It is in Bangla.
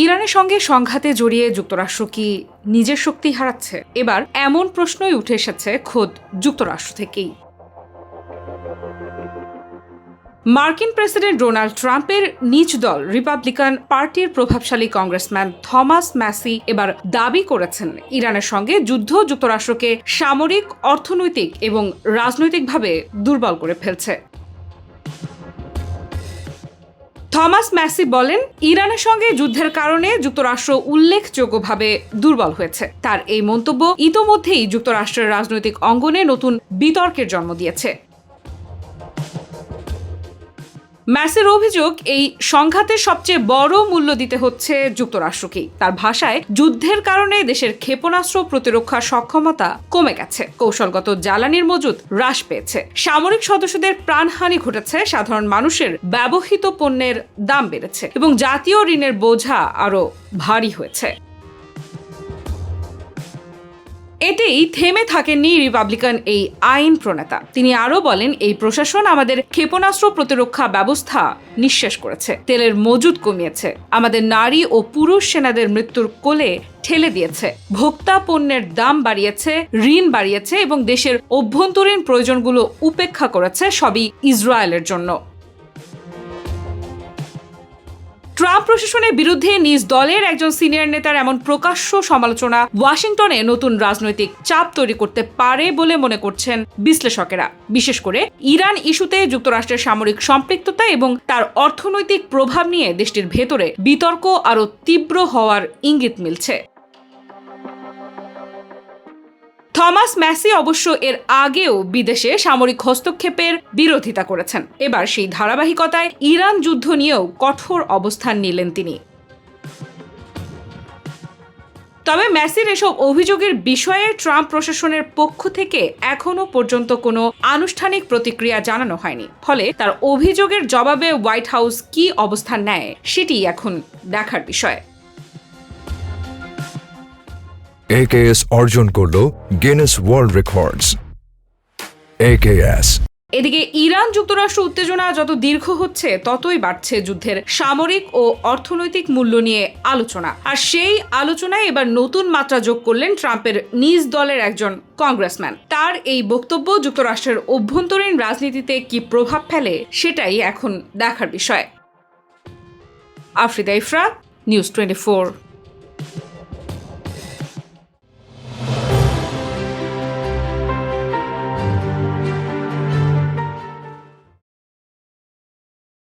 ইরানের সঙ্গে সংঘাতে জড়িয়ে যুক্তরাষ্ট্র কি নিজের শক্তি হারাচ্ছে? এবার এমন প্রশ্নই উঠে এসেছে খোদ যুক্তরাষ্ট্র থেকেই। মার্কিন প্রেসিডেন্ট ডোনাল্ড ট্রাম্পের নিজ দল রিপাবলিকান পার্টির প্রভাবশালী কংগ্রেসম্যান থমাস ম্যাসি এবার দাবি করেছেন ইরানের সঙ্গে যুদ্ধ যুক্তরাষ্ট্রকে সামরিক, অর্থনৈতিক এবং রাজনৈতিকভাবে দুর্বল করে ফেলছে। থমাস ম্যাসি বলেন, ইরানের সঙ্গে যুদ্ধের কারণে যুক্তরাষ্ট্র উল্লেখযোগ্যভাবে দুর্বল হয়েছে। তার এই মন্তব্য ইতোমধ্যেই যুক্তরাষ্ট্রের রাজনৈতিক অঙ্গনে নতুন বিতর্কের জন্ম দিয়েছে। ম্যাসির অভিযোগ, এই সংঘাতের সবচেয়ে বড় মূল্য দিতে হচ্ছে যুক্তরাষ্ট্রকেই। তার ভাষায়, যুদ্ধের কারণে দেশের ক্ষেপণাস্ত্র প্রতিরক্ষা সক্ষমতা কমে গেছে, কৌশলগত জ্বালানির মজুত হ্রাস পেয়েছে, সামরিক সদস্যদের প্রাণহানি ঘটেছে, সাধারণ মানুষের ব্যবহৃত পণ্যের দাম বেড়েছে এবং জাতীয় ঋণের বোঝা আরও ভারী হয়েছে। এতেই থেমে থাকেননি রিপাবলিকান এই আইন প্রণেতা। তিনি আরও বলেন, এই প্রশাসন আমাদের ক্ষেপণাস্ত্র প্রতিরক্ষা ব্যবস্থা নিঃশেষ করেছে, তেলের মজুদ কমিয়েছে, আমাদের নারী ও পুরুষ সেনাদের মৃত্যুর কোলে ঠেলে দিয়েছে, ভোক্তা পণ্যের দাম বাড়িয়েছে, ঋণ বাড়িয়েছে এবং দেশের অভ্যন্তরীণ প্রয়োজনগুলো উপেক্ষা করেছে, সবই ইসরায়েলের জন্য। ট্রাম্প প্রশাসনের বিরুদ্ধে নিজ দলের একজন সিনিয়র নেতার এমন প্রকাশ্য সমালোচনা ওয়াশিংটনে নতুন রাজনৈতিক চাপ তৈরি করতে পারে বলে মনে করছেন বিশ্লেষকেরা। বিশেষ করে ইরান ইস্যুতে যুক্তরাষ্ট্রের সামরিক সম্পৃক্ততা এবং তার অর্থনৈতিক প্রভাব নিয়ে দেশটির ভেতরে বিতর্ক আরও তীব্র হওয়ার ইঙ্গিত মিলছে। থমাস ম্যাসি অবশ্য এর আগেও বিদেশে সামরিক হস্তক্ষেপের বিরোধিতা করেছেন। এবার সেই ধারাবাহিকতায় ইরান যুদ্ধ নিয়েও কঠোর অবস্থান নিলেন তিনি। তবে ম্যাসির এসব অভিযোগের বিষয়ে ট্রাম্প প্রশাসনের পক্ষ থেকে এখনও পর্যন্ত কোনো আনুষ্ঠানিক প্রতিক্রিয়া জানানো হয়নি। ফলে তার অভিযোগের জবাবে হোয়াইট হাউস কী অবস্থান নেয় সেটি এখন দেখার বিষয়। AKS অর্জন করল গিনেস ওয়ার্ল্ড রেকর্ডস। AKS। এদিকে ইরান যুক্তরাষ্ট্র উত্তেজনা যত দীর্ঘ হচ্ছে ততই বাড়ছে যুদ্ধের সামরিক ও অর্থনৈতিক মূল্য নিয়ে আলোচনা। আর সেই আলোচনায় এবার নতুন মাত্রা যোগ করলেন ট্রাম্পের নিজ দলের একজন কংগ্রেসম্যান। তার এই বক্তব্য যুক্তরাষ্ট্রের অভ্যন্তরীণ রাজনীতিতে কি প্রভাব ফেলে সেটাই এখন দেখার বিষয়। আফরিদা ইফরা, নিউজ 24।